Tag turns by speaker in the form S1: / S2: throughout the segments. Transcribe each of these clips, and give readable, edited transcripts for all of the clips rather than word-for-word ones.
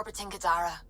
S1: orbiting Gadara.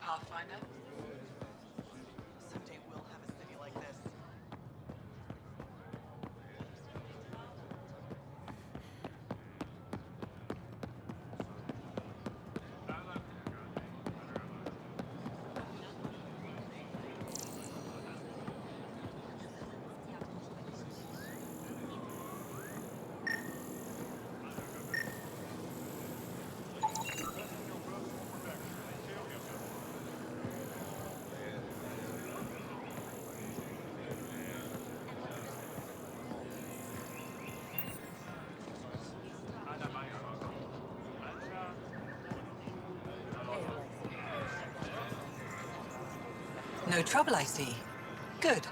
S2: Pathfinder? Someday we'll have a city like this.
S3: No trouble, I see. Good.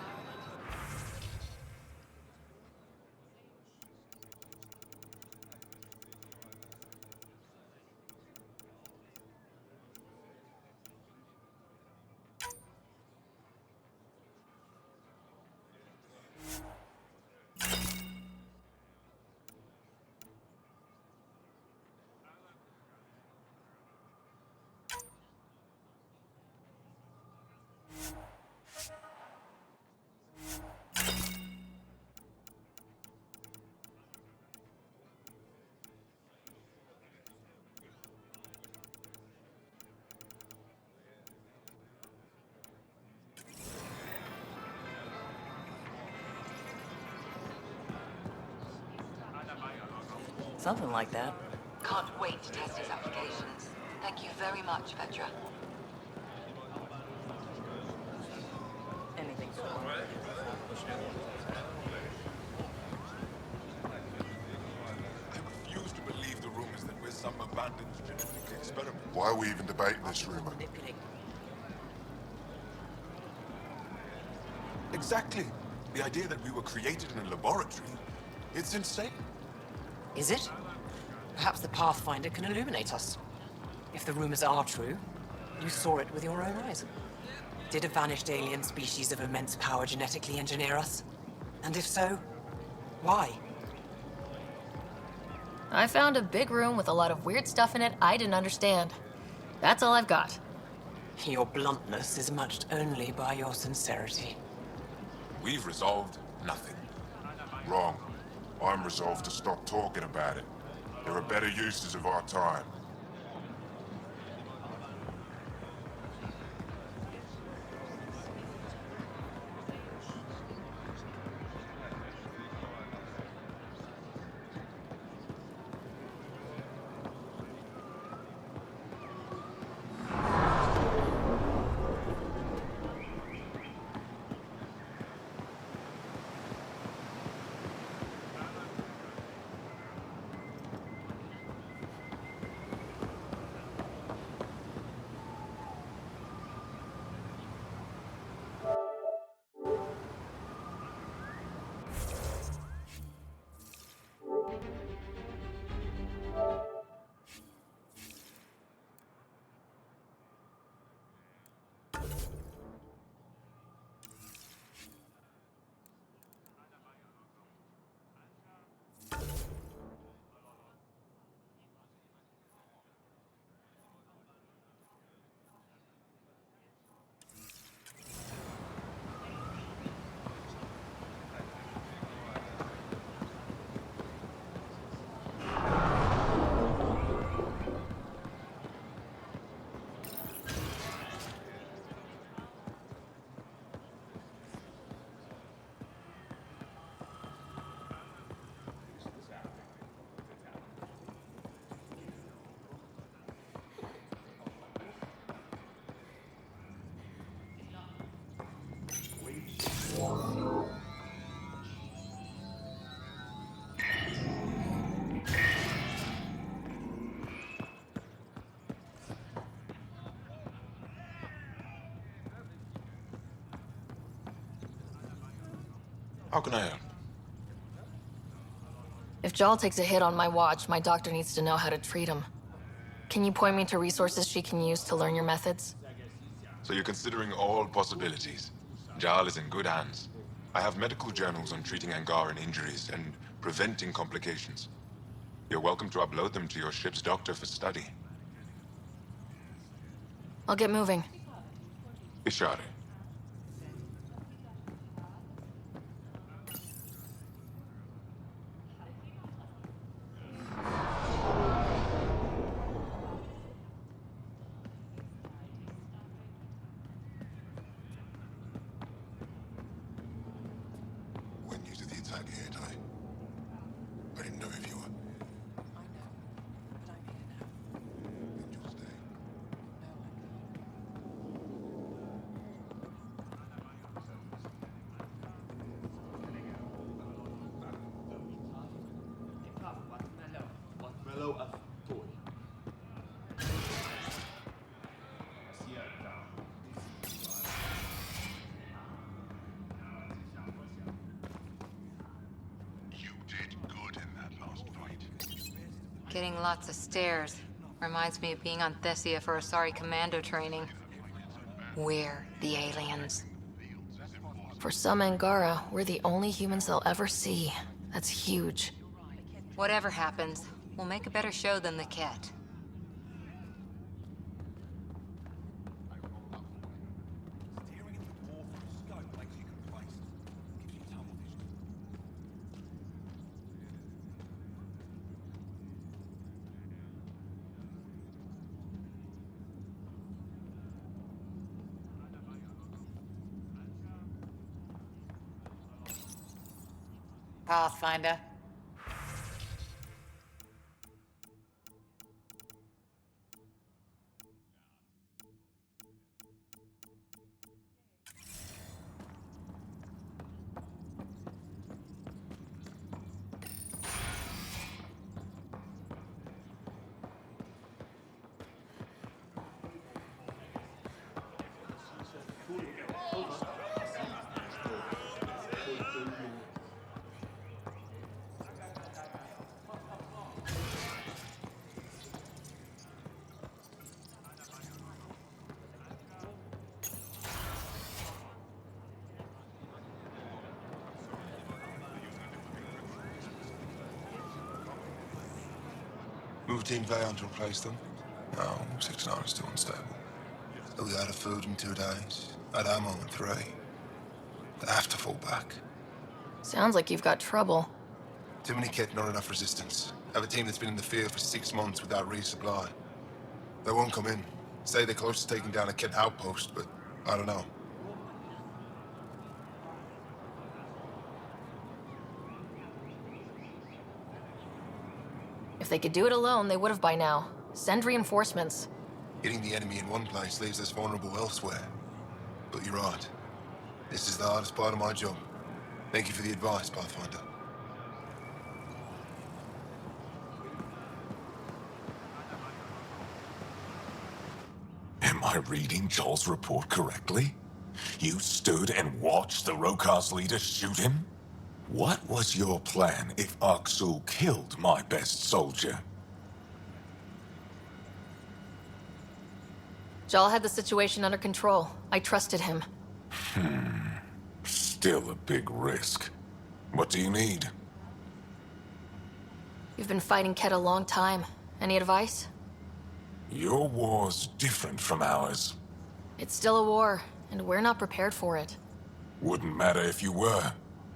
S3: Something like that.
S1: Can't wait to test his applications. Thank you very much, Petra.
S3: Anything's
S4: I refuse to believe the rumors that we're some abandoned genetic experiment.
S5: Why are we even debating this rumor?
S4: Exactly. The idea that we were created in a laboratory, it's insane.
S3: Is it? Perhaps the Pathfinder can illuminate us. If the rumors are true, you saw it with your own eyes. Did a vanished alien species of immense power genetically engineer us? And if so, why?
S6: I found a big room with a lot of weird stuff in it I didn't understand. That's all I've got.
S3: Your bluntness is matched only by your sincerity.
S4: We've resolved nothing.
S5: Wrong. I'm resolved to stop talking about it. There are better uses of our time.
S4: How can I help?
S6: If Jal takes a hit on my watch, my doctor needs to know how to treat him. Can you point me to resources she can use to learn your methods?
S4: So you're considering all possibilities. Jal is in good hands. I have medical journals on treating Angaran injuries and preventing complications. You're welcome to upload them to your ship's doctor for study.
S6: I'll get moving.
S4: Ishare. When you did the attack here, Ty, I didn't know if you were.
S2: I know, but I'm here now.
S4: Then you'll stay.
S2: No, I'm not.
S4: You did good in that last fight.
S1: Getting lots of stares. Reminds me of being on Thessia for Asari commando training. We're the aliens.
S6: For some Angara, we're the only humans they'll ever see. That's huge.
S1: Whatever happens, we'll make a better show than the Ket.
S3: Pathfinder.
S7: Move Team Vayon to replace them?
S4: No, 6-9 is still unstable.
S7: They'll be out of food in 2 days. Out of ammo in 3. They have to fall back.
S6: Sounds like you've got trouble.
S7: Too many kit, not enough resistance. Have a team that's been in the field for 6 months without resupply. They won't come in. Say they're close to taking down a kit outpost, but I don't know.
S6: If they could do it alone, they would have by now. Send reinforcements.
S7: Hitting the enemy in one place leaves us vulnerable elsewhere. But you're right. This is the hardest part of my job. Thank you for the advice, Pathfinder.
S5: Am I reading Joel's report correctly? You stood and watched the Rokar's leader shoot him? What was your plan if Aksul killed my best soldier?
S6: Jal had the situation under control. I trusted him.
S5: Still a big risk. What do you need?
S6: You've been fighting Ket a long time. Any advice?
S5: Your war's different from ours.
S6: It's still a war, and we're not prepared for it.
S5: Wouldn't matter if you were.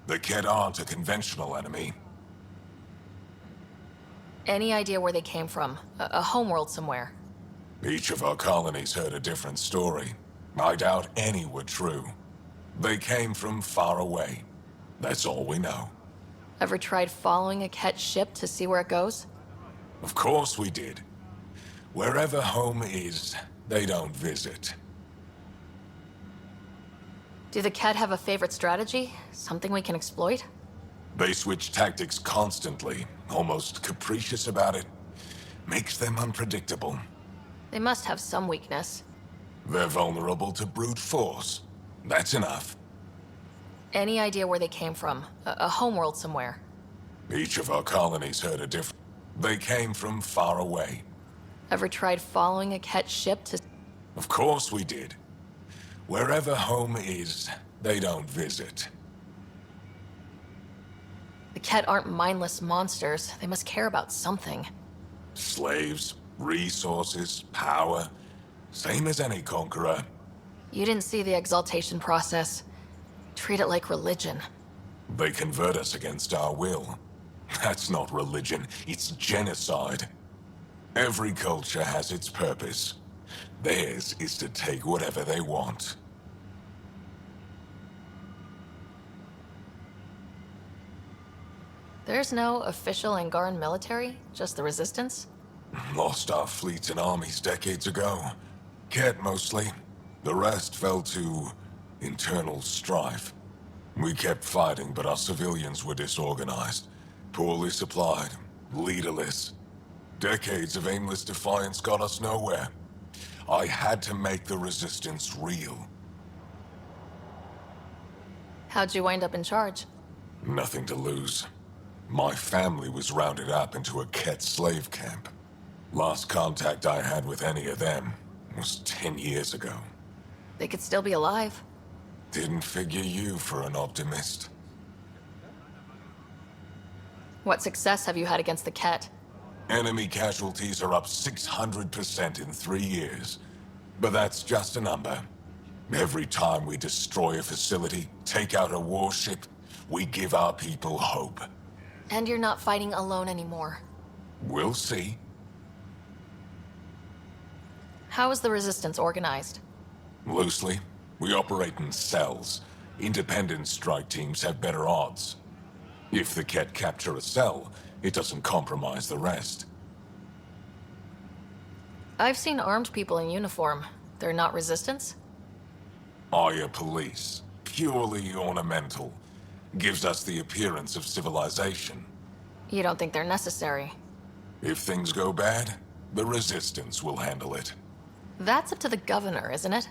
S5: The Ked aren't a conventional enemy.
S6: Any idea where they came from? A homeworld somewhere.
S5: Each of our colonies heard a different story. I doubt any were true. They came from far away. That's all we know.
S6: Ever tried following a Ket ship to see where it goes?
S5: Of course we did. Wherever home is, they don't visit.
S6: Do the Ket have a favorite strategy? Something we can exploit?
S5: They switch tactics constantly, almost capricious about it. Makes them unpredictable.
S6: They must have some weakness.
S5: They're vulnerable to brute force. That's enough.
S6: Any idea where they came from? A homeworld somewhere?
S5: Each of our colonies heard a different... They came from far away.
S6: Ever tried following a Ket ship to...
S5: Of course we did. Wherever home is, they don't visit.
S6: The Ket aren't mindless monsters. They must care about something.
S5: Slaves, resources, power. Same as any conqueror.
S6: You didn't see the exaltation process. Treat it like religion.
S5: They convert us against our will. That's not religion, it's genocide. Every culture has its purpose. Theirs is to take whatever they want.
S6: There's no official Angaran military, just the Resistance?
S5: Lost our fleets and armies decades ago. Ket mostly. The rest fell to internal strife. We kept fighting, but our civilians were disorganized, poorly supplied, leaderless. Decades of aimless defiance got us nowhere. I had to make the Resistance real.
S6: How'd you wind up in charge?
S5: Nothing to lose. My family was rounded up into a Ket slave camp. Last contact I had with any of them was 10 years ago.
S6: They could still be alive.
S5: Didn't figure you for an optimist.
S6: What success have you had against the Ket?
S5: Enemy casualties are up 600% in 3 years. But that's just a number. Every time we destroy a facility, take out a warship, we give our people hope.
S6: And you're not fighting alone anymore.
S5: We'll see.
S6: How is the Resistance organized?
S5: Loosely, we operate in cells. Independent strike teams have better odds. If the Ket capture a cell, it doesn't compromise the rest.
S6: I've seen armed people in uniform. They're not Resistance?
S5: Aya police, purely ornamental. Gives us the appearance of civilization.
S6: You don't think they're necessary?
S5: If things go bad, the Resistance will handle it.
S6: That's up to the governor, isn't it?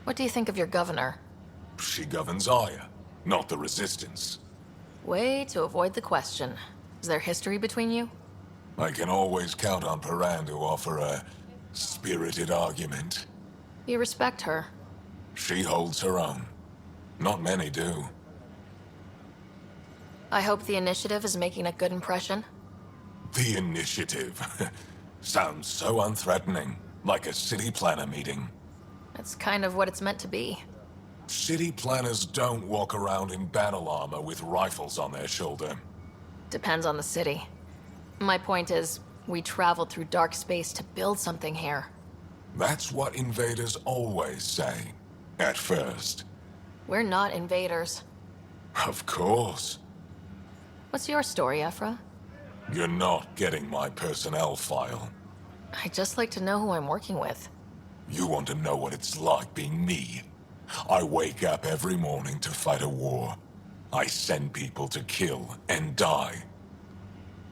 S6: What do you think of your governor?
S5: She governs Aya, not the Resistance.
S6: Way to avoid the question. Is there history between you?
S5: I can always count on Paran to offer a spirited argument.
S6: You respect her.
S5: She holds her own. Not many do.
S6: I hope the initiative is making a good impression.
S5: The initiative. Sounds so unthreatening, like a city planner meeting.
S6: That's kind of what it's meant to be.
S5: City planners don't walk around in battle armor with rifles on their shoulder.
S6: Depends on the city. My point is, we traveled through dark space to build something here.
S5: That's what invaders always say. At first.
S6: We're not invaders.
S5: Of course.
S6: What's your story, Ephra?
S5: You're not getting my personnel file.
S6: I'd just like to know who I'm working with.
S5: You want to know what it's like being me? I wake up every morning to fight a war. I send people to kill and die.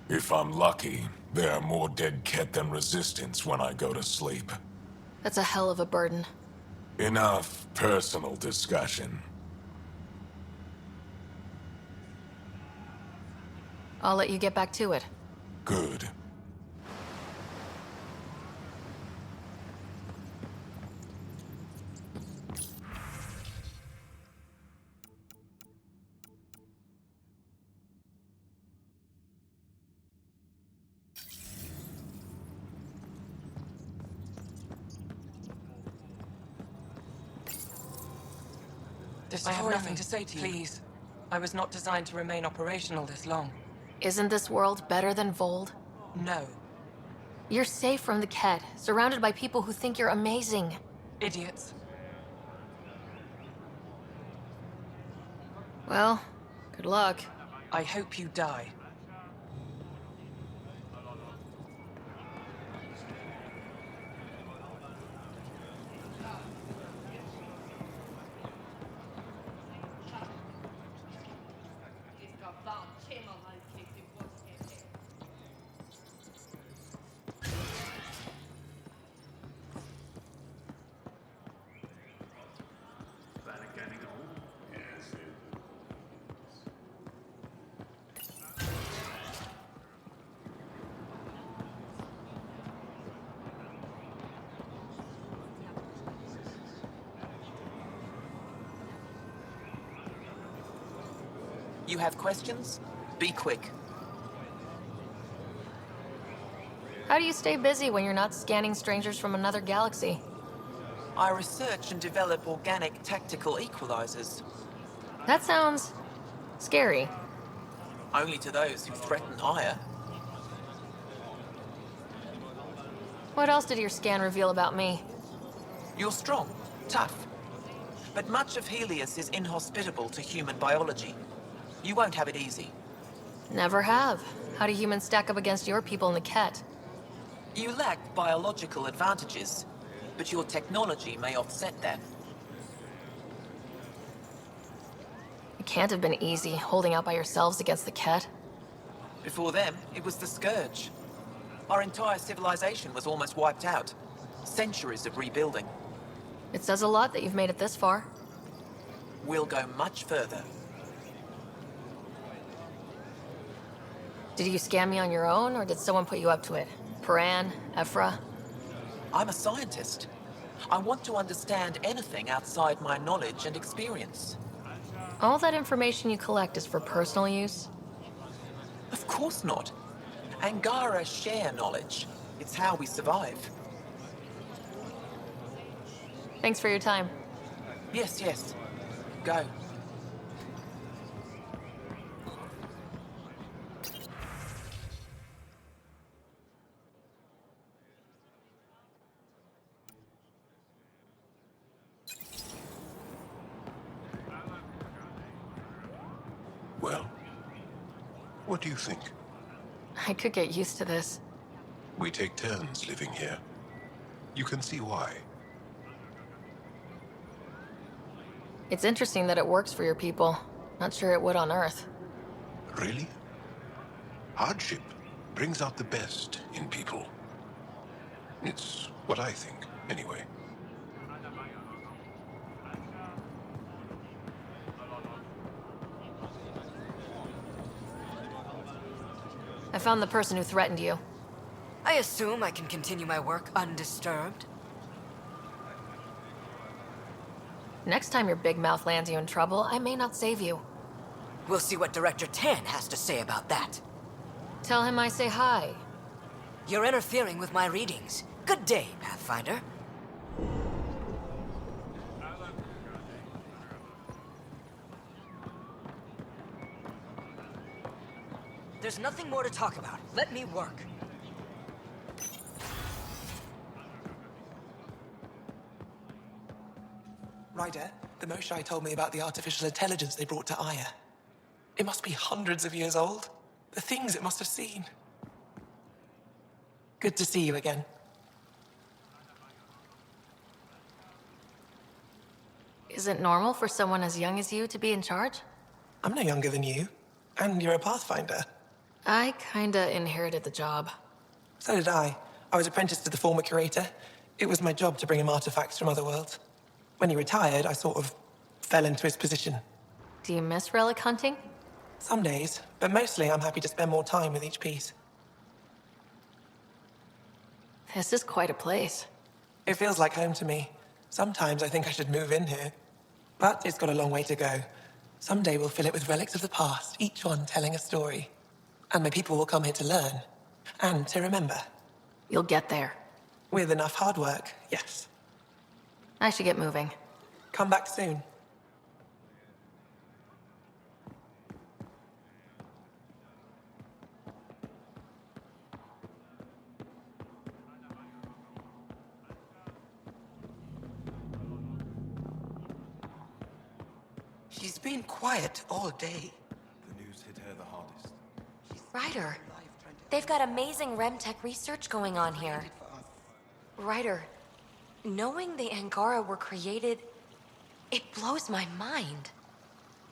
S5: If I'm lucky, there are more dead Ket than Resistance when I go to sleep.
S6: That's a hell of a burden.
S5: Enough personal discussion.
S6: I'll let you get back to it.
S5: Good.
S3: I have nothing to say to you. Please. I was not designed to remain operational this long.
S6: Isn't this world better than Vold?
S3: No.
S6: You're safe from the Ket, surrounded by people who think you're amazing.
S3: Idiots.
S6: Well, good luck.
S3: I hope you die. You have questions? Be quick.
S6: How do you stay busy when you're not scanning strangers from another galaxy?
S3: I research and develop organic tactical equalizers.
S6: That sounds scary.
S3: Only to those who threaten Aya.
S6: What else did your scan reveal about me?
S3: You're strong, tough. But much of Helios is inhospitable to human biology. You won't have it easy.
S6: Never have. How do humans stack up against your people in the Ket?
S3: You lack biological advantages, but your technology may offset that.
S6: It can't have been easy holding out by yourselves against the Ket.
S3: Before them, it was the Scourge. Our entire civilization was almost wiped out. Centuries of rebuilding.
S6: It says a lot that you've made it this far.
S3: We'll go much further.
S6: Did you scan me on your own, or did someone put you up to it? Paran, Ephra?
S3: I'm a scientist. I want to understand anything outside my knowledge and experience.
S6: All that information you collect is for personal use?
S3: Of course not. Angara share knowledge. It's how we survive.
S6: Thanks for your time.
S3: Yes, yes. Go.
S8: Well, what do you think?
S6: I could get used to this.
S8: We take turns living here. You can see why.
S6: It's interesting that it works for your people. Not sure it would on Earth.
S8: Really? Hardship brings out the best in people. It's what I think, anyway.
S6: I found the person who threatened you.
S9: I assume I can continue my work undisturbed.
S6: Next time your big mouth lands you in trouble, I may not save you.
S9: We'll see what Director Tan has to say about that.
S6: Tell him I say hi.
S9: You're interfering with my readings. Good day, Pathfinder. There's nothing more to talk about. Let me work.
S3: Ryder, the Moshai told me about the artificial intelligence they brought to Aya. It must be hundreds of years old. The things it must have seen. Good to see you again.
S6: Is it normal for someone as young as you to be in charge?
S3: I'm no younger than you, and you're a Pathfinder.
S6: I kinda inherited the job.
S3: So did I. I was apprenticed to the former curator. It was my job to bring him artifacts from other worlds. When he retired, I sort of fell into his position.
S6: Do you miss relic hunting?
S3: Some days, but mostly I'm happy to spend more time with each piece.
S6: This is quite a place.
S3: It feels like home to me. Sometimes I think I should move in here. But it's got a long way to go. Someday we'll fill it with relics of the past, each one telling a story. And my people will come here to learn. And to remember.
S6: You'll get there.
S3: With enough hard work, yes.
S6: I should get moving.
S3: Come back soon.
S10: She's been quiet all day.
S11: The news hit her the hardest.
S12: Ryder, they've got amazing Remtech research going on here. Ryder, knowing the Angara were created, it blows my mind.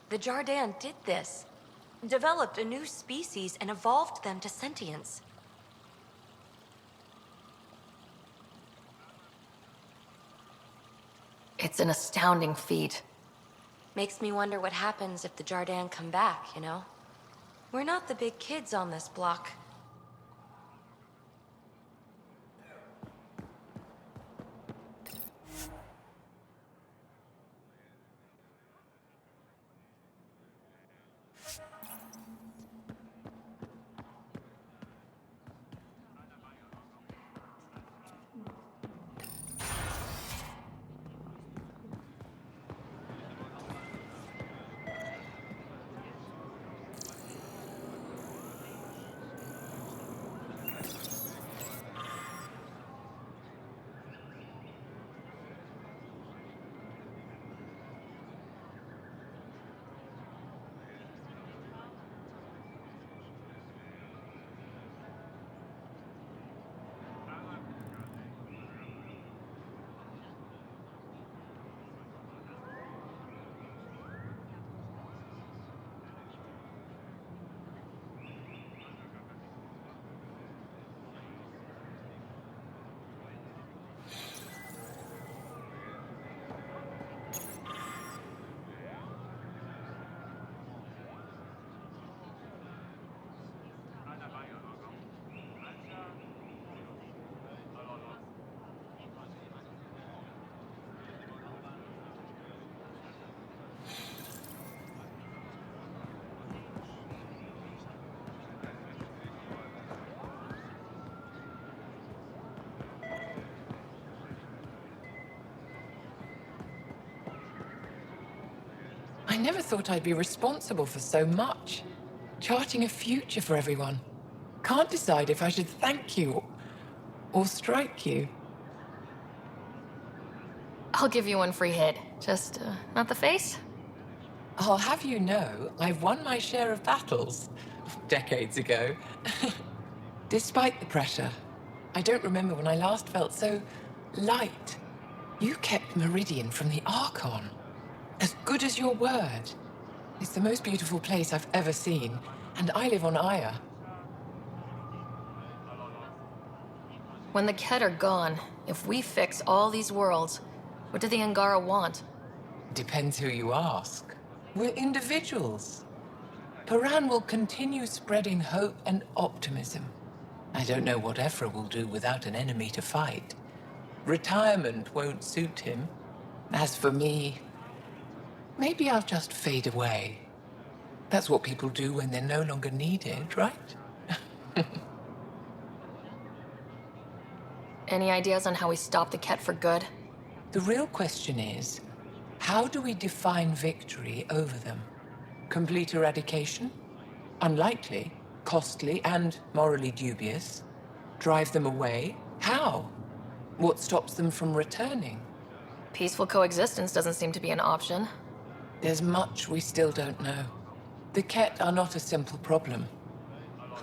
S12: The Jardin did this. Developed a new species and evolved them to sentience.
S6: It's an astounding feat.
S12: Makes me wonder what happens if the Jardin come back, you know? We're not the big kids on this block.
S3: I never thought I'd be responsible for so much. Charting a future for everyone. Can't decide if I should thank you or strike you.
S6: I'll give you one free hit. Just, not the face?
S3: I'll have you know, I've won my share of battles. Decades ago. Despite the pressure, I don't remember when I last felt so light. You kept Meridian from the Archon. As good as your word. It's the most beautiful place I've ever seen, and I live on Aya.
S6: When the Ket are gone, if we fix all these worlds, what do the Angara want?
S3: Depends who you ask. We're individuals. Paran will continue spreading hope and optimism. I don't know what Ephra will do without an enemy to fight. Retirement won't suit him. As for me, maybe I'll just fade away. That's what people do when they're no longer needed, right?
S6: Any ideas on how we stop the Ket for good?
S3: The real question is, how do we define victory over them? Complete eradication? Unlikely, costly, and morally dubious. Drive them away? How? What stops them from returning?
S6: Peaceful coexistence doesn't seem to be an option.
S3: There's much we still don't know. The Ket are not a simple problem.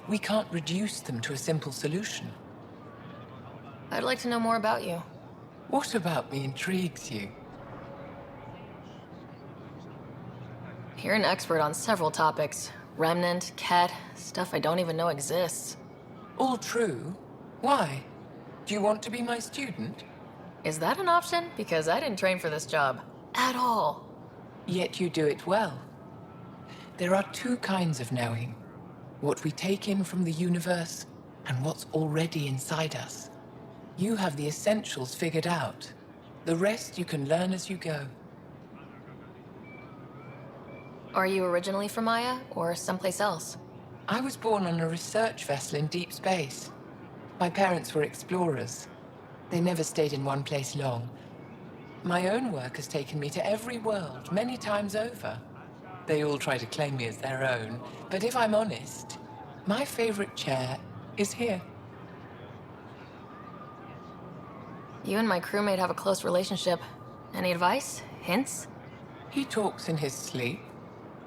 S3: We can't reduce them to a simple solution.
S6: I'd like to know more about you.
S3: What about me intrigues you?
S6: You're an expert on several topics. Remnant, Ket, stuff I don't even know exists.
S3: All true. Why? Do you want to be my student?
S6: Is that an option? Because I didn't train for this job. At all.
S3: Yet you do it well. There are two kinds of knowing. What we take in from the universe, and what's already inside us. You have the essentials figured out. The rest you can learn as you go.
S6: Are you originally from Maya, or someplace else?
S3: I was born on a research vessel in deep space. My parents were explorers. They never stayed in one place long. My own work has taken me to every world, many times over. They all try to claim me as their own, but if I'm honest, my favorite chair is here.
S6: You and my crewmate have a close relationship. Any advice? Hints?
S3: He talks in his sleep.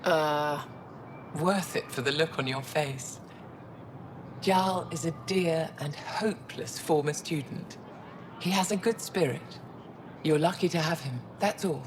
S3: Worth it for the look on your face. Jarl is a dear and hopeless former student. He has a good spirit. You're lucky to have him, that's all.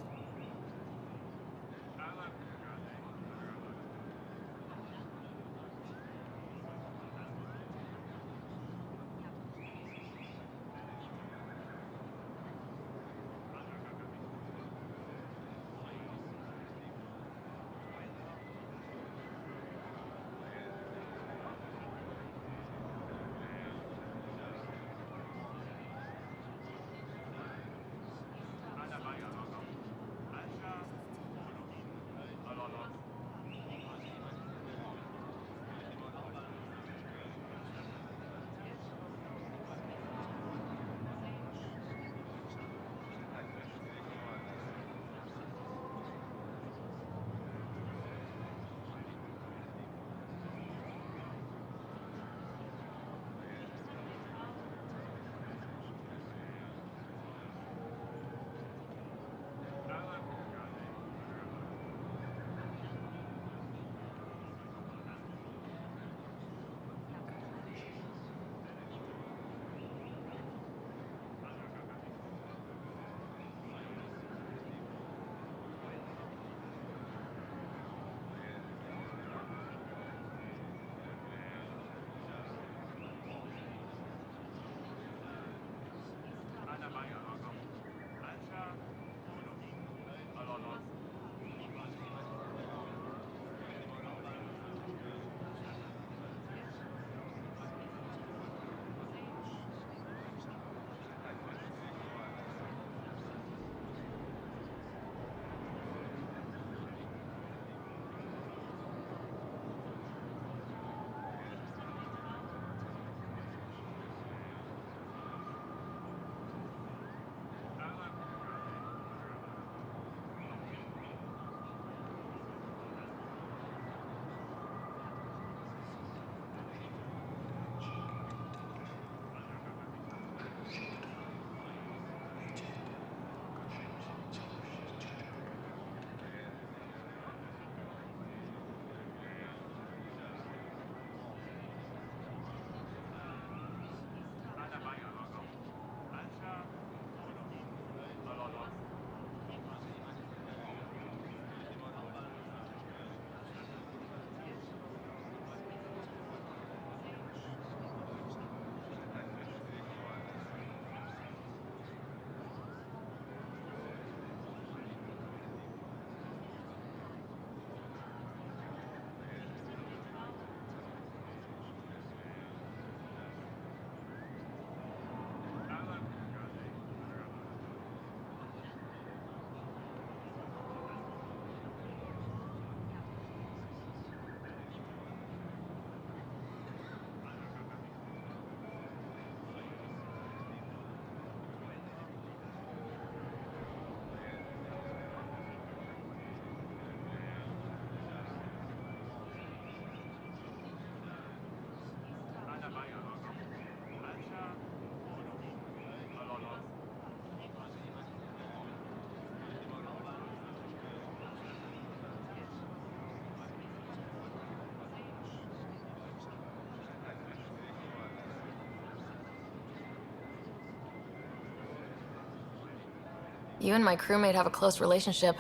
S6: You and my crewmate have a close relationship.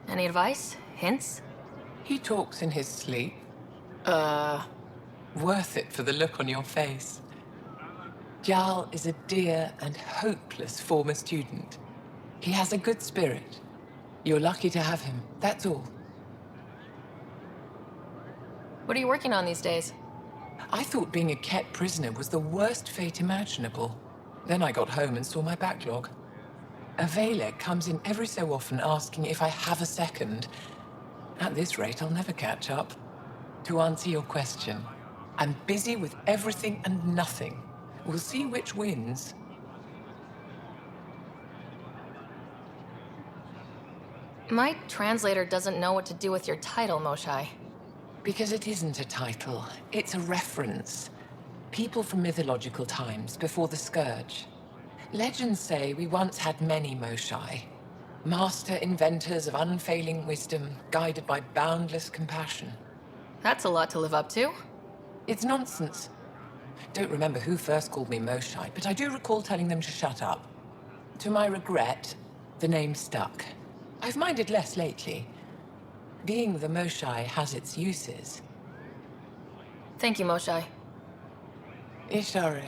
S6: Any advice? Hints?
S13: He talks in his sleep. Worth it for the look on your face. Jarl is a dear and hopeless former student. He has a good spirit. You're lucky to have him, that's all.
S6: What are you working on these days?
S13: I thought being a Ket prisoner was the worst fate imaginable. Then I got home and saw my backlog. A Valek comes in every so often asking if I have a second. At this rate, I'll never catch up. To answer your question, I'm busy with everything and nothing. We'll see which wins.
S6: My translator doesn't know what to do with your title, Moshai.
S13: Because it isn't a title, it's a reference. People from mythological times, before the Scourge. Legends say we once had many Moshai. Master inventors of unfailing wisdom, guided by boundless compassion.
S6: That's a lot to live up to.
S13: It's nonsense. Don't remember who first called me Moshai, but I do recall telling them to shut up. To my regret, the name stuck. I've minded less lately. Being the Moshai has its uses.
S6: Thank you, Moshai.
S13: Ishare.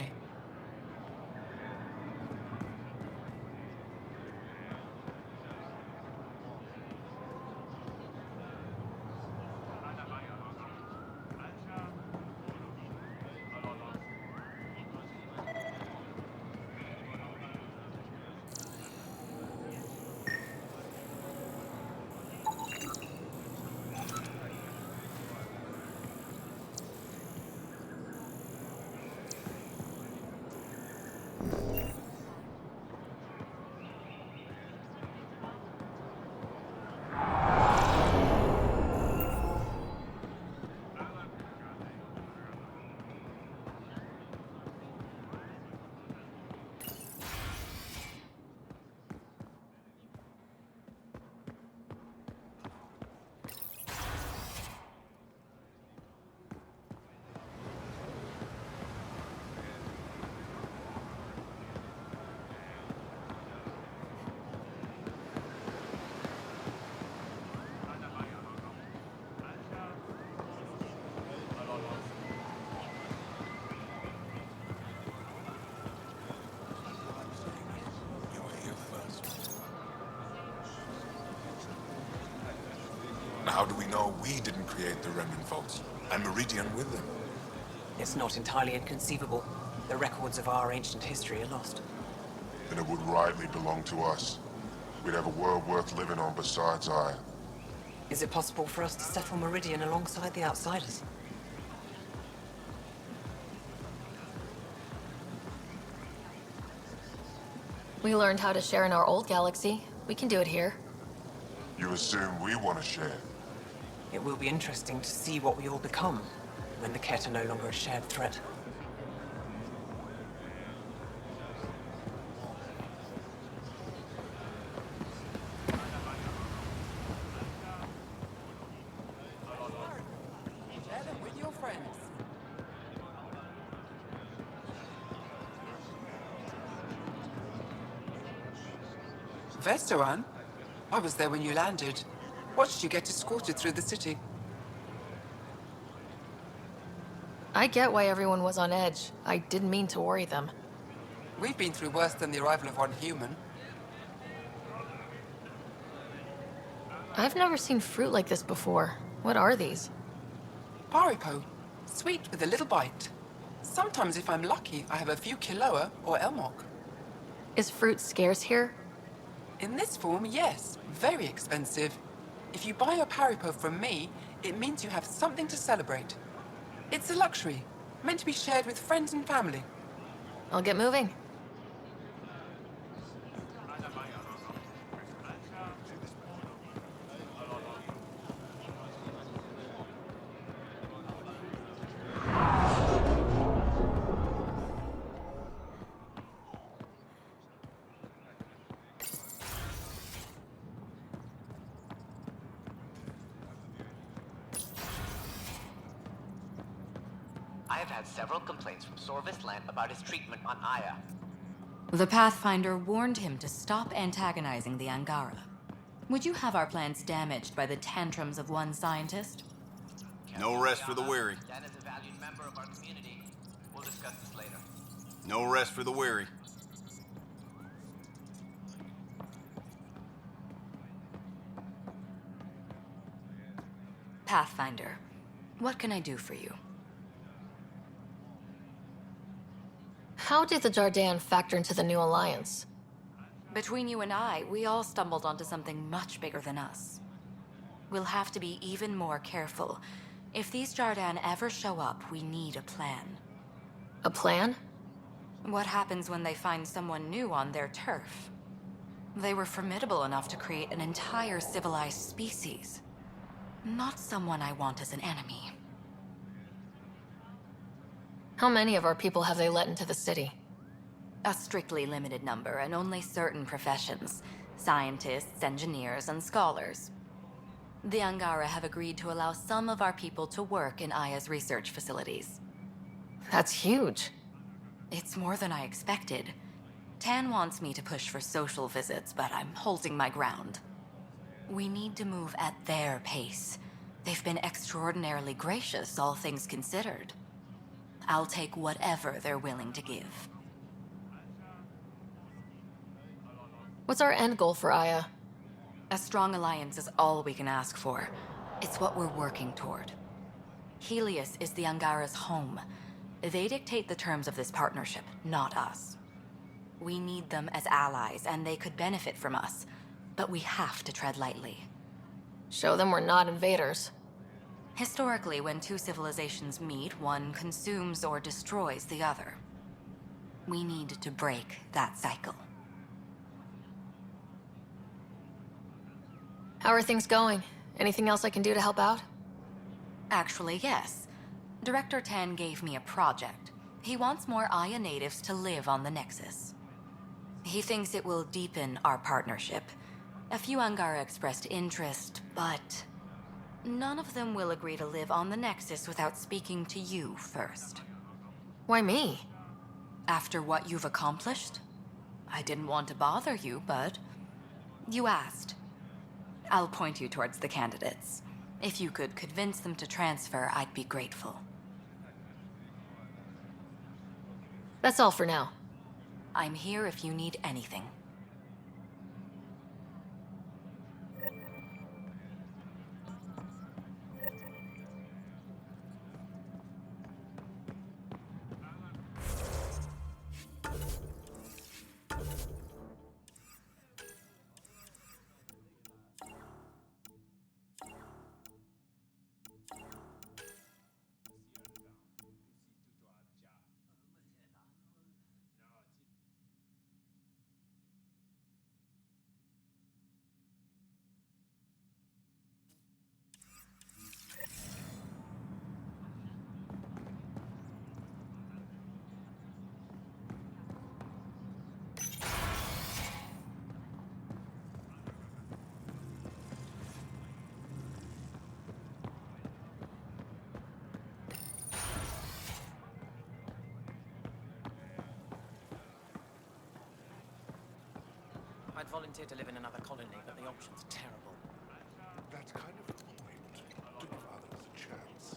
S5: How do we know we didn't create the remnant vaults, and Meridian with them?
S3: It's not entirely inconceivable. The records of our ancient history are lost.
S7: Then it would rightly belong to us. We'd have a world worth living on besides I.
S3: Is it possible for us to settle Meridian alongside the Outsiders?
S6: We learned how to share in our old galaxy. We can do it here.
S7: You assume we want to share?
S3: It will be interesting to see what we all become when the Ket are no longer a shared threat.
S10: Share them with your friends. Vestoran? I was there when you landed. Watched you get escorted through the city.
S6: I get why everyone was on edge. I didn't mean to worry them.
S10: We've been through worse than the arrival of one human.
S6: I've never seen fruit like this before. What are these?
S10: Paripo. Sweet with a little bite. Sometimes if I'm lucky, I have a few Kiloa or Elmok.
S6: Is fruit scarce here?
S10: In this form, yes. Very expensive. If you buy a Paripo from me, it means you have something to celebrate. It's a luxury, meant to be shared with friends and family.
S6: I'll get moving.
S14: I have had several complaints from Sorvis Lant about his treatment on Aya. The Pathfinder warned him to stop antagonizing the Angara. Would you have our plans damaged by the tantrums of one scientist?
S15: No rest for the weary. No rest for the weary.
S14: Pathfinder, what can I do for you?
S6: How did the Jardin factor into the new alliance?
S14: Between you and I, we all stumbled onto something much bigger than us. We'll have to be even more careful. If these Jardin ever show up, we need a plan.
S6: A plan?
S14: What happens when they find someone new on their turf? They were formidable enough to create an entire civilized species. Not someone I want as an enemy.
S6: How many of our people have they let into the city?
S14: A strictly limited number, and only certain professions. Scientists, engineers, and scholars. The Angara have agreed to allow some of our people to work in Aya's research facilities.
S6: That's huge.
S14: It's more than I expected. Tan wants me to push for social visits, but I'm holding my ground. We need to move at their pace. They've been extraordinarily gracious, all things considered. I'll take whatever they're willing to give.
S6: What's our end goal for Aya?
S14: A strong alliance is all we can ask for. It's what we're working toward. Helios is the Angara's home. They dictate the terms of this partnership, not us. We need them as allies, and they could benefit from us. But we have to tread lightly.
S6: Show them we're not invaders.
S14: Historically, when two civilizations meet, one consumes or destroys the other. We need to break that cycle.
S6: How are things going? Anything else I can do to help out?
S14: Actually, yes. Director Tan gave me a project. He wants more Aya natives to live on the Nexus. He thinks it will deepen our partnership. A few Angara expressed interest, but none of them will agree to live on the Nexus without speaking to you first.
S6: Why me?
S14: After what you've accomplished? I didn't want to bother you, but you asked. I'll point you towards the candidates. If you could convince them to transfer, I'd be grateful.
S6: That's all for now.
S14: I'm here if you need anything.
S3: I'd volunteer to live in another colony, but the option's terrible.
S11: That's kind of the point. To give others a chance.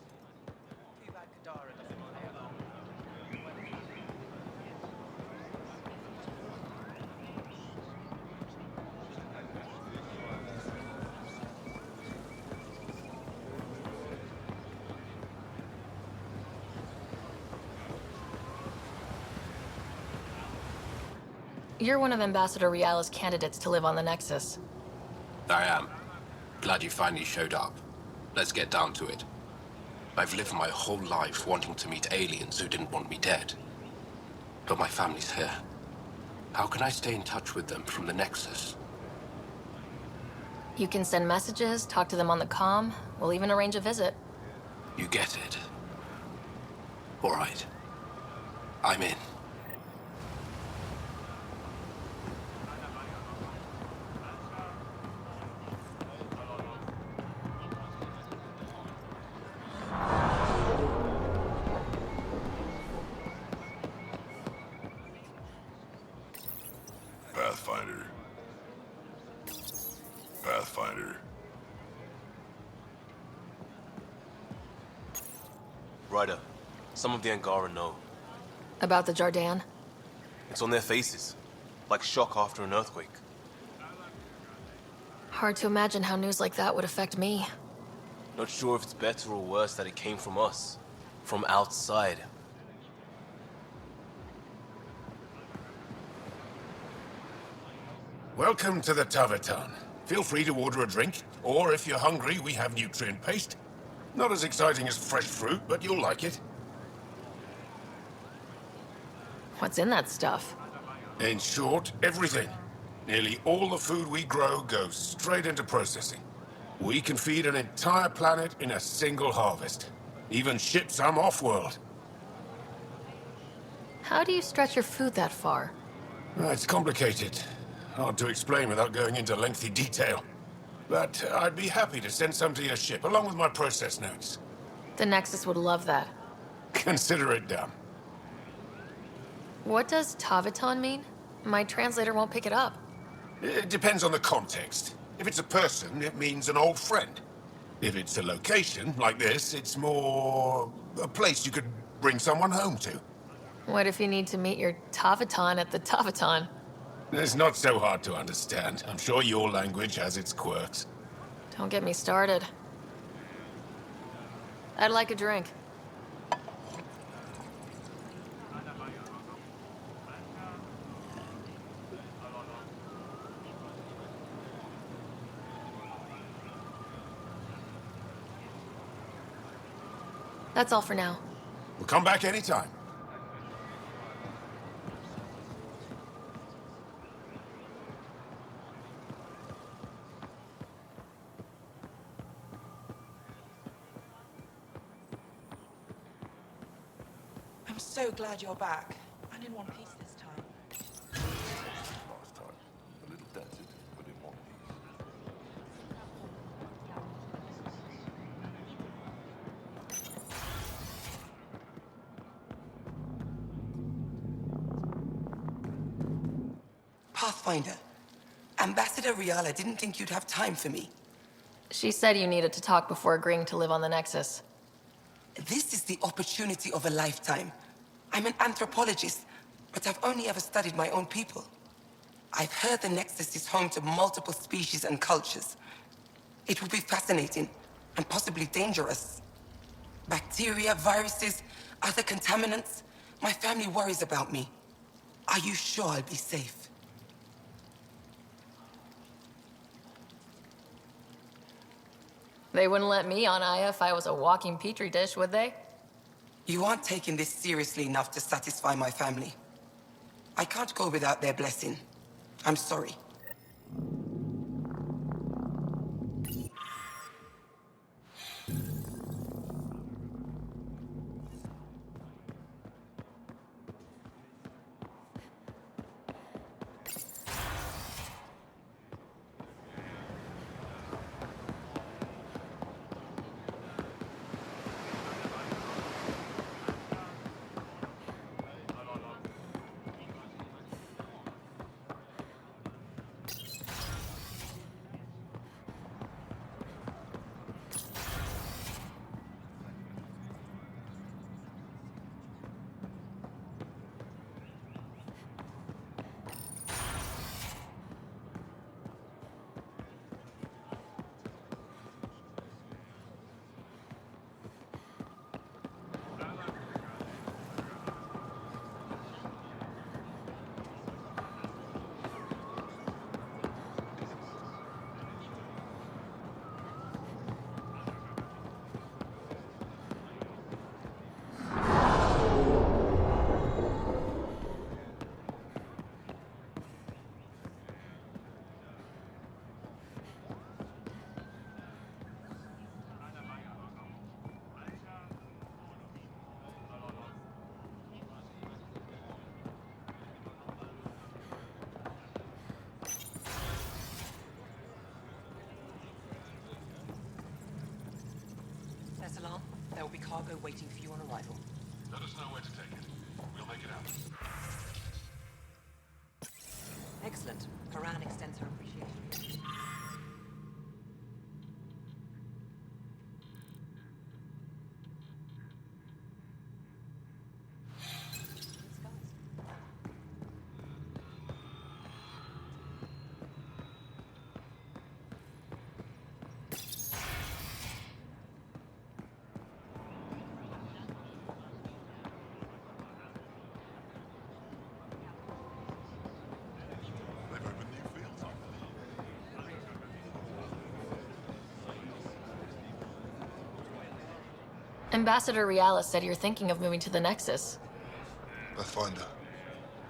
S3: Too bad Kadara doesn't play along.
S6: You're one of Ambassador Riala's candidates to live on the Nexus.
S8: I am. Glad you finally showed up. Let's get down to it. I've lived my whole life wanting to meet aliens who didn't want me dead. But my family's here. How can I stay in touch with them from the Nexus?
S6: You can send messages, talk to them on the comm. We'll even arrange a visit.
S8: You get it. All right. I'm in.
S16: Ryder, some of the Angara know.
S6: About the Jardan?
S16: It's on their faces, like shock after an earthquake.
S6: Hard to imagine how news like that would affect me.
S16: Not sure if it's better or worse that it came from us, from outside.
S5: Welcome to the Tavertan. Feel free to order a drink, or if you're hungry, we have nutrient paste. Not as exciting as fresh fruit, but you'll like it.
S6: What's in that stuff?
S5: In short, everything. Nearly all the food we grow goes straight into processing. We can feed an entire planet in a single harvest. Even ship some off-world.
S6: How do you stretch your food that far?
S5: It's complicated. Hard to explain without going into lengthy detail. But I'd be happy to send some to your ship, along with my process notes.
S6: The Nexus would love that.
S5: Consider it done.
S6: What does Taviton mean? My translator won't pick it up.
S5: It depends on the context. If it's a person, it means an old friend. If it's a location, like this, it's more a place you could bring someone home to.
S6: What if you need to meet your Taviton at the Taviton?
S5: It's not so hard to understand. I'm sure your language has its quirks.
S6: Don't get me started. I'd like a drink. That's all for now.
S5: We'll come back anytime.
S2: I'm so glad you're back. I'm in one piece this time.
S11: Last time. A little dented, but in one piece.
S10: Pathfinder, Ambassador Riala didn't think you'd have time for me.
S6: She said you needed to talk before agreeing to live on the Nexus.
S10: This is the opportunity of a lifetime. I'm an anthropologist, but I've only ever studied my own people. I've heard the Nexus is home to multiple species and cultures. It will be fascinating and possibly dangerous. Bacteria, viruses, other contaminants. My family worries about me. Are you sure I'll be safe?
S6: They wouldn't let me on Aya if I was a walking petri dish, would they?
S10: You aren't taking this seriously enough to satisfy my family. I can't go without their blessing. I'm sorry. There will be cargo waiting for you on arrival.
S11: Let us know where to take it. We'll make it happen.
S9: Excellent. Karan extends her appreciation.
S6: Ambassador Realis said you're thinking of moving to the Nexus.
S7: Pathfinder.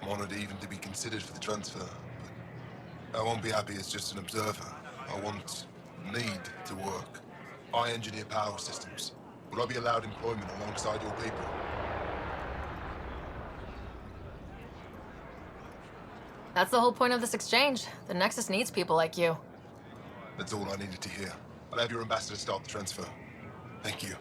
S7: I'm honored even to be considered for the transfer, but I won't be happy as just an observer. I need to work. I engineer power systems. Will I be allowed employment alongside your people?
S6: That's the whole point of this exchange. The Nexus needs people like you.
S7: That's all I needed to hear. I'll have your ambassador start the transfer. Thank you.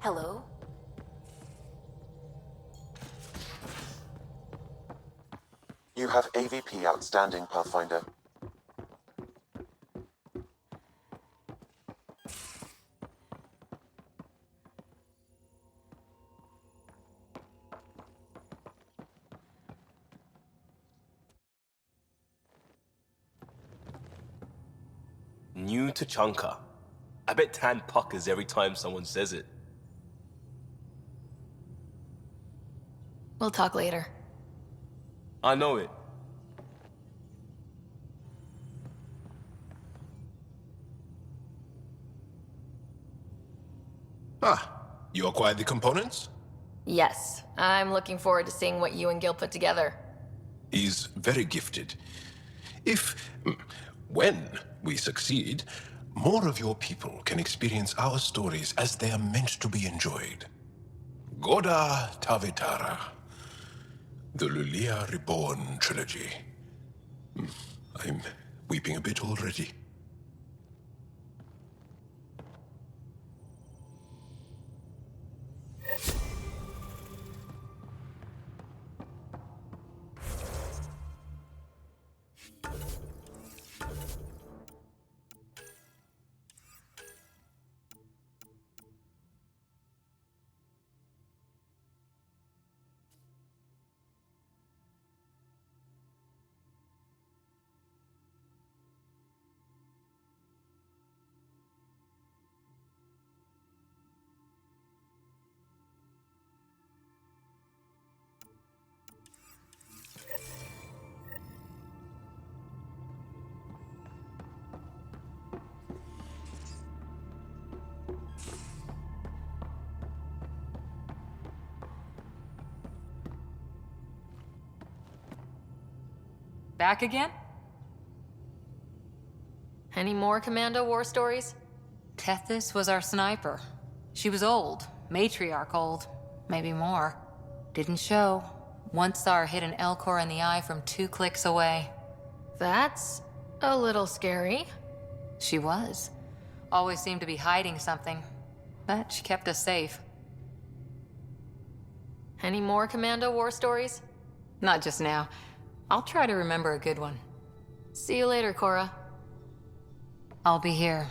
S12: Hello?
S17: You have AVP outstanding, Pathfinder.
S16: New to Chunka. I bet Tan puckers every time someone says it.
S6: We'll talk later.
S16: I know it.
S15: You acquired the components?
S6: Yes, I'm looking forward to seeing what you and Gil put together.
S15: He's very gifted. When we succeed, more of your people can experience our stories as they are meant to be enjoyed. Goda Tavitara, the Lulia Reborn trilogy. I'm weeping a bit already.
S1: Back again?
S6: Any more Commando war stories?
S1: Tethys was our sniper. She was old, matriarch old, maybe more. Didn't show. Once saw her hit an Elcor in the eye from 2 clicks away.
S6: That's a little scary.
S1: She was. Always seemed to be hiding something, but she kept us safe.
S6: Any more Commando war stories?
S1: Not just now. I'll try to remember a good one.
S6: See you later, Cora.
S1: I'll be here.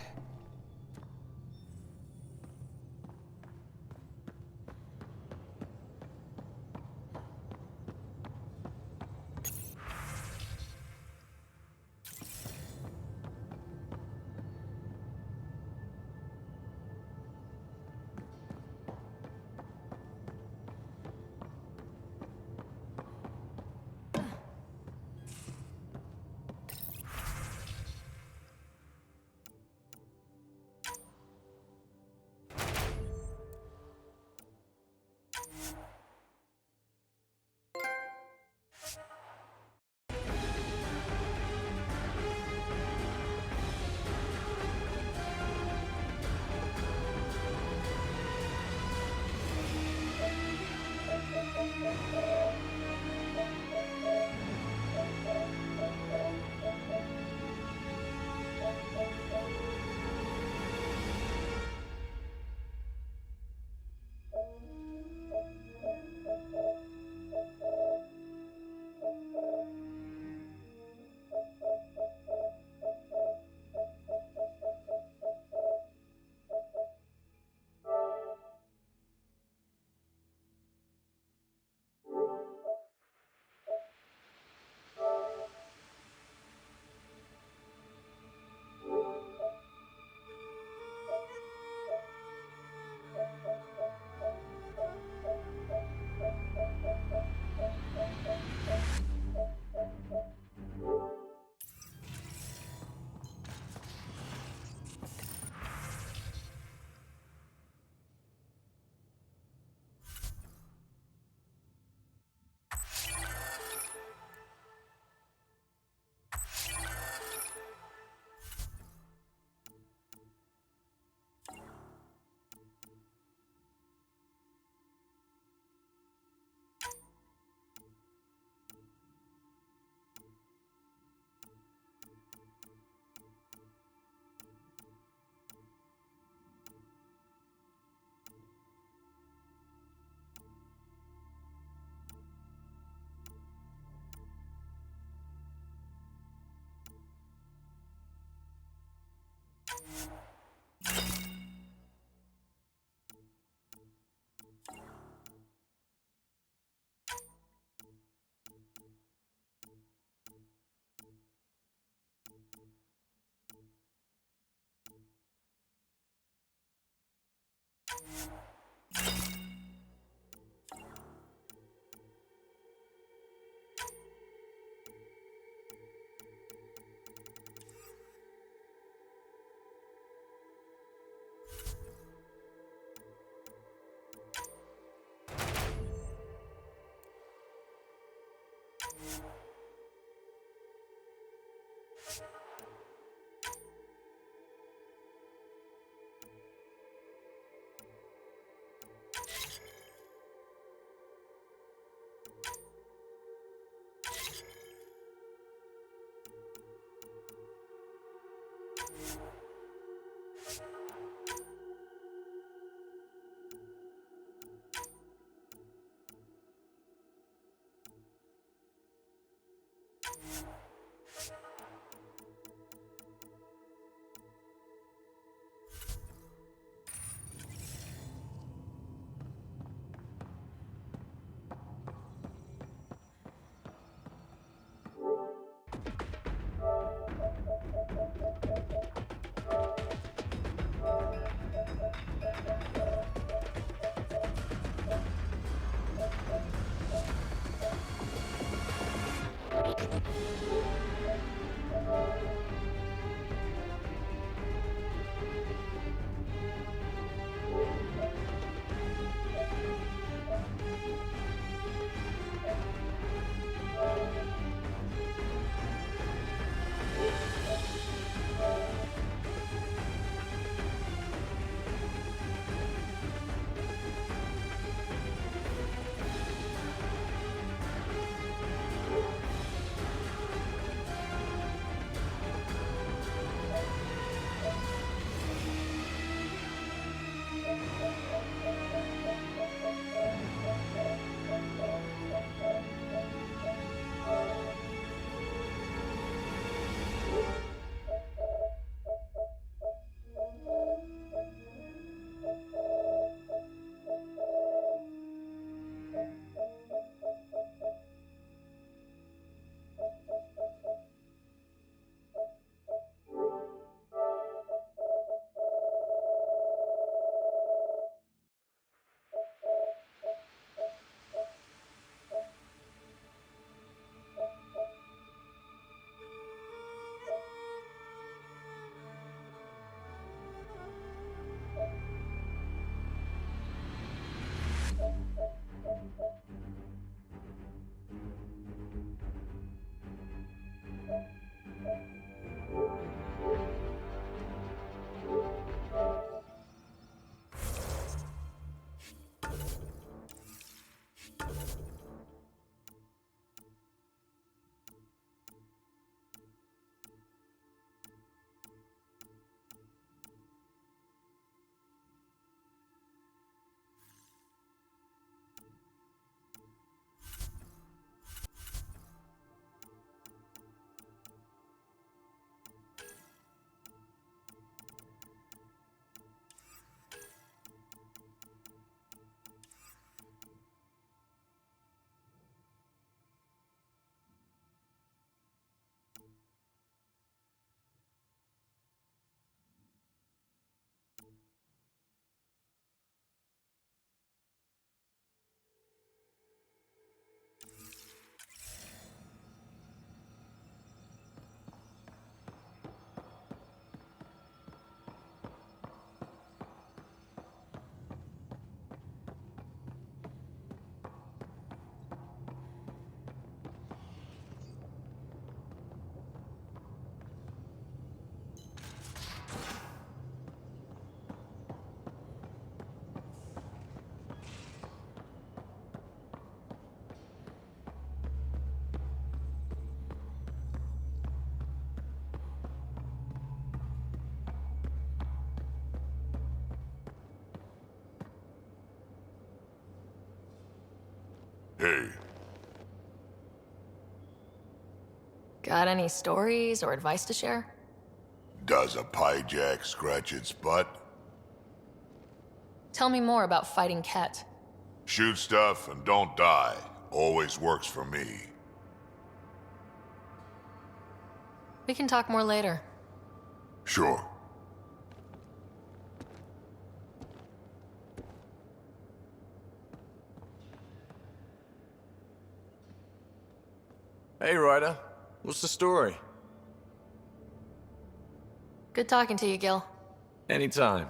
S5: Hey.
S6: Got any stories or advice to share?
S5: Does a pie jack scratch its butt?
S6: Tell me more about fighting Ket.
S5: Shoot stuff and don't die. Always works for me.
S6: We can talk more later.
S5: Sure.
S18: Hey, Ryder. What's the story?
S6: Good talking to you, Gil.
S18: Anytime.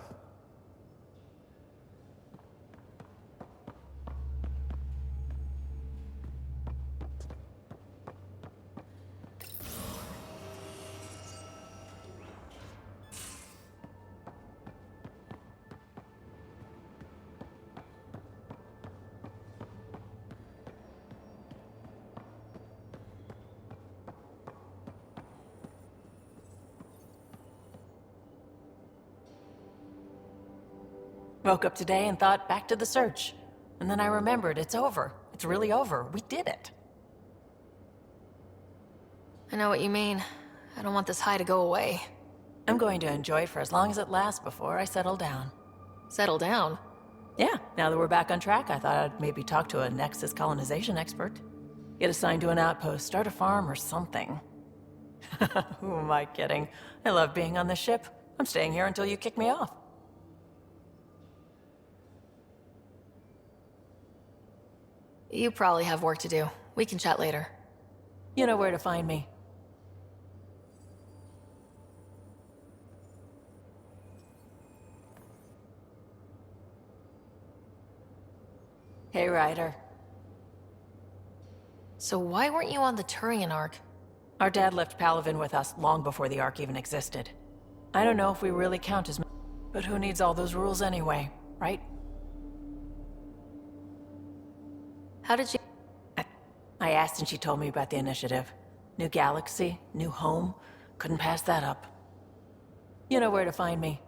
S2: Woke up today and thought, back to the search. And then I remembered, it's over. It's really over. We did it.
S6: I know what you mean. I don't want this high to go away.
S2: I'm going to enjoy it for as long as it lasts before I settle down.
S6: Settle down?
S2: Yeah, now that we're back on track, I thought I'd maybe talk to a Nexus colonization expert. Get assigned to an outpost, start a farm or something. Who am I kidding? I love being on the ship. I'm staying here until you kick me off.
S6: You probably have work to do. We can chat later.
S2: You know where to find me. Hey, Ryder.
S6: So why weren't you on the Turian Ark?
S2: Our dad left Palavin with us long before the Ark even existed. I don't know if we really count as... But who needs all those rules anyway, right?
S6: How did you...
S2: I asked and she told me about the initiative. New galaxy, new home. Couldn't pass that up. You know where to find me.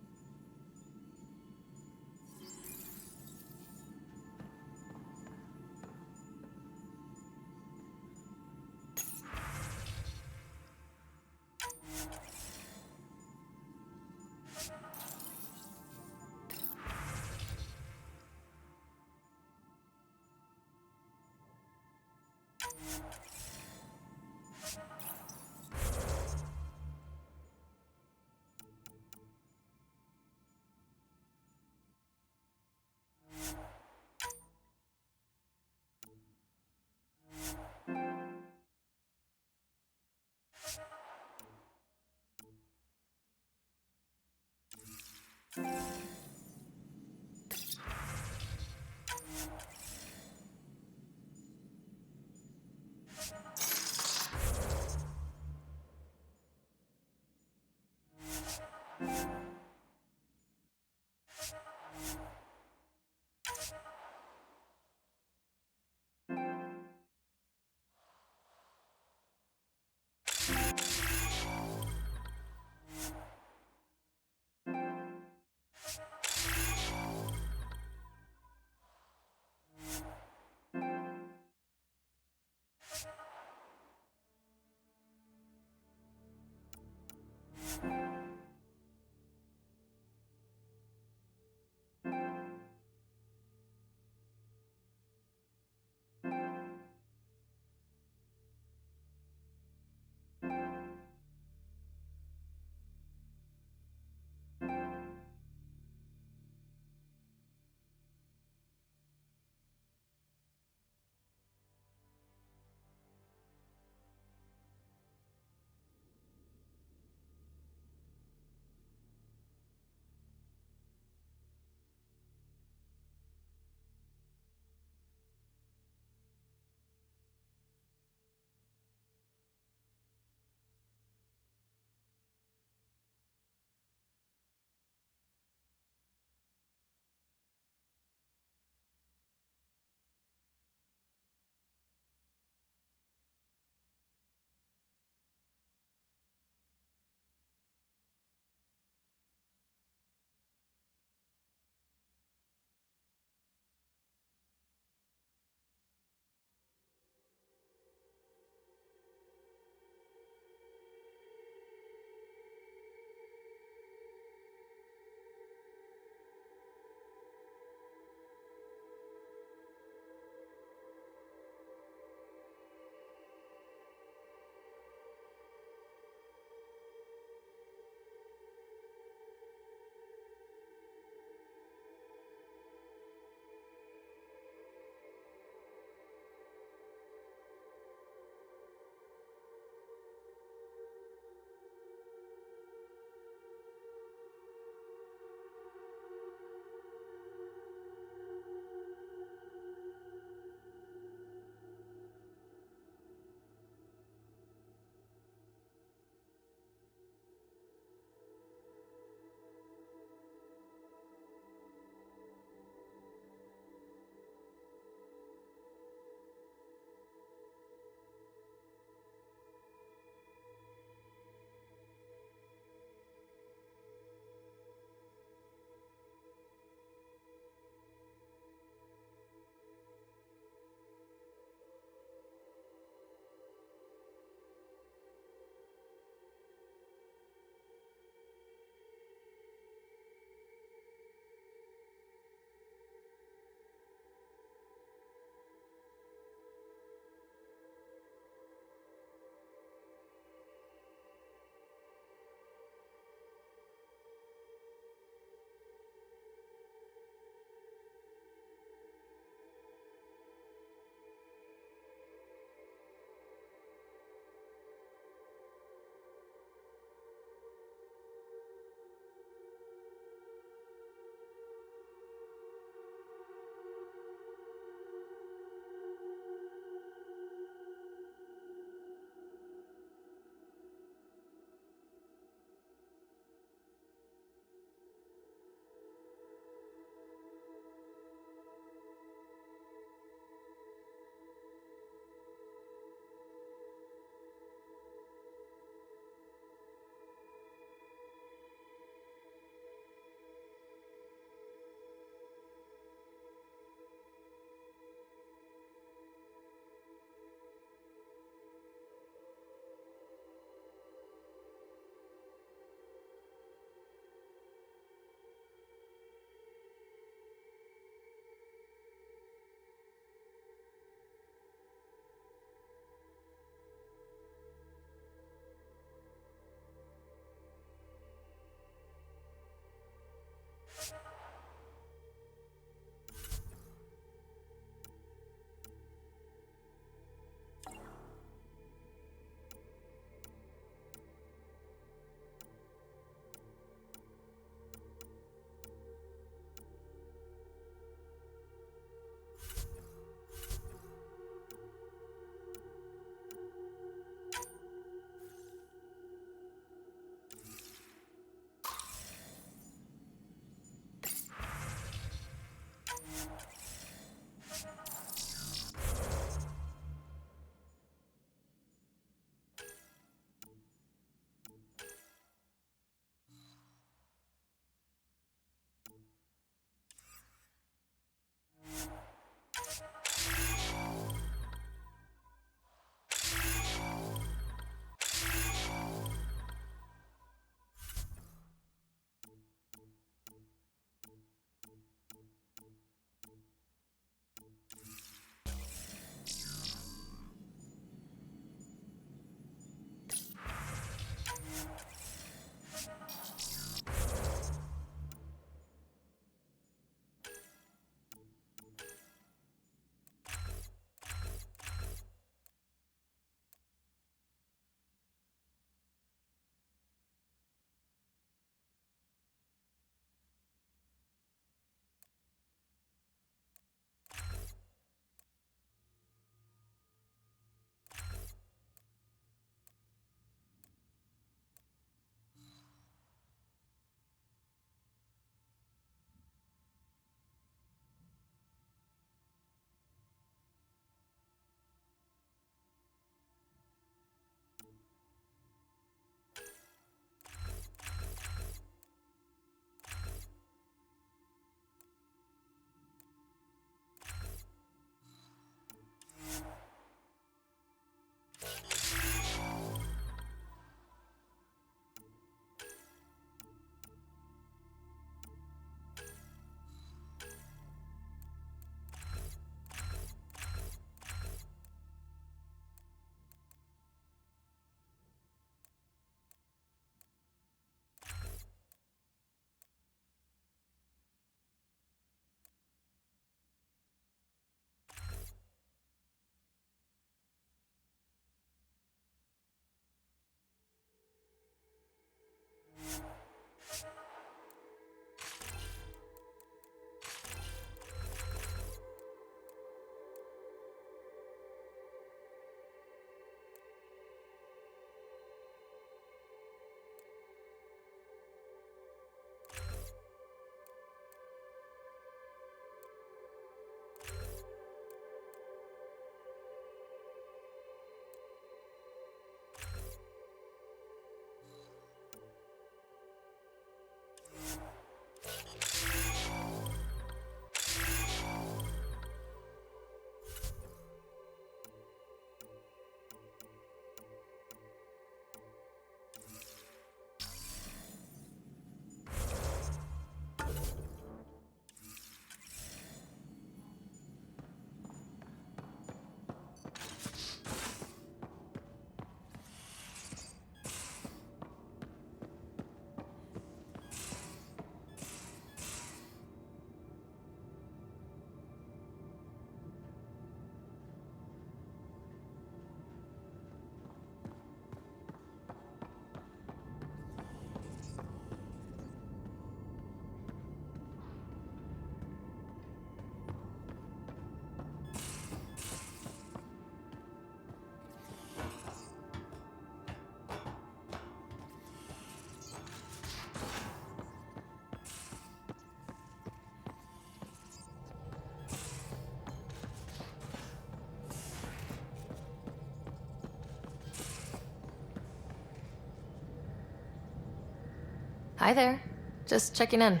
S6: Hi there. Just checking in.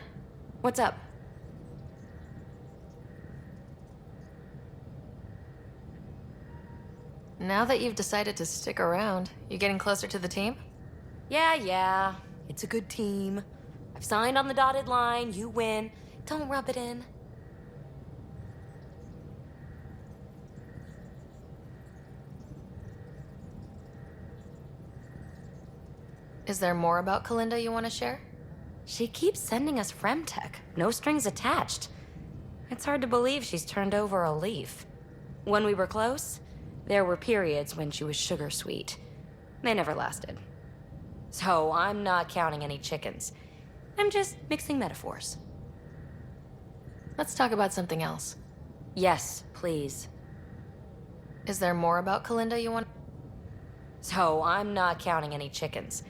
S6: What's up? Now that you've decided to stick around, you getting closer to the team?
S12: Yeah. It's a good team. I've signed on the dotted line, you win. Don't rub it in.
S6: Is there more about Kalinda you want to share?
S12: She keeps sending us Fremtech, no strings attached. It's hard to believe she's turned over a leaf. When we were close, there were periods when she was sugar sweet. They never lasted. So I'm not counting any chickens. I'm just mixing metaphors.
S6: Let's talk about something else.
S12: Yes, please.
S6: Is there more about Kalinda you want?
S12: So I'm not counting any chickens.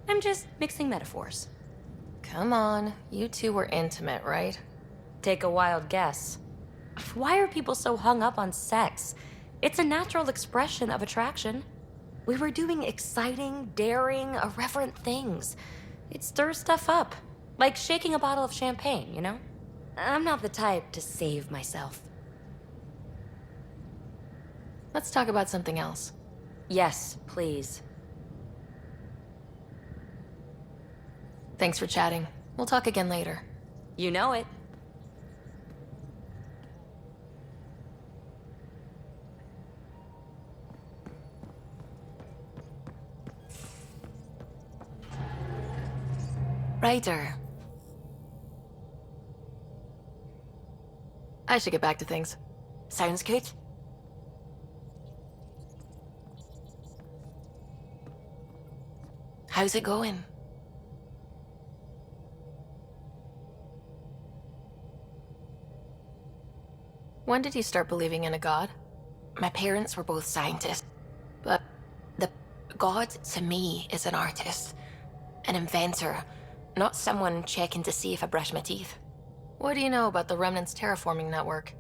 S12: I'm just mixing metaphors.
S6: Come on, you two were intimate, right?
S12: Take a wild guess. Why are people so hung up on sex? It's a natural expression of attraction. We were doing exciting, daring, irreverent things. It stirs stuff up. Like shaking a bottle of champagne, you know? I'm not the type to save myself.
S6: Let's talk about something else.
S12: Yes, please.
S6: Thanks for chatting. We'll talk again later.
S12: You know it.
S6: Ryder. I should get back to things.
S12: Sounds good.
S6: How's it going? When did you start believing in a god?
S19: My parents were both scientists, but the god to me is an artist, an inventor, not someone checking to see if I brush my teeth.
S6: What do you know about the Remnant's terraforming network?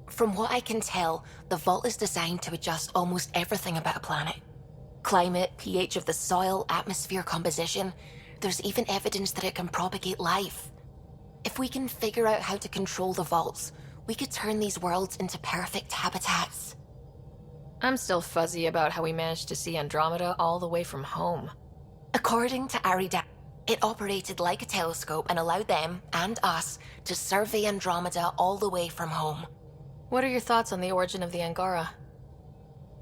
S19: From what I can tell, the vault is designed to adjust almost everything about a planet. Climate, pH of the soil, atmosphere composition. There's even evidence that it can propagate life. If we can figure out how to control the vaults, we could turn these worlds into perfect habitats.
S6: I'm still fuzzy about how we managed to see Andromeda all the way from home.
S19: According to Arida, it operated like a telescope and allowed them, and us, to survey Andromeda all the way from home.
S6: What are your thoughts on the origin of the Angara?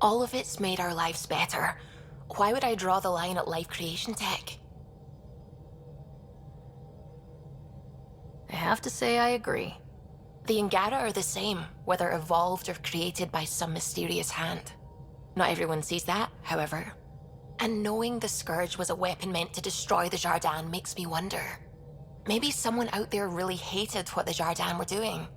S19: All of it's made our lives better. Why would I draw the line at life creation tech?
S6: I have to say I agree.
S19: The Angara are the same, whether evolved or created by some mysterious hand. Not everyone sees that, however. And knowing the Scourge was a weapon meant to destroy the Jardin makes me wonder. Maybe someone out there really hated what the Jardin were doing.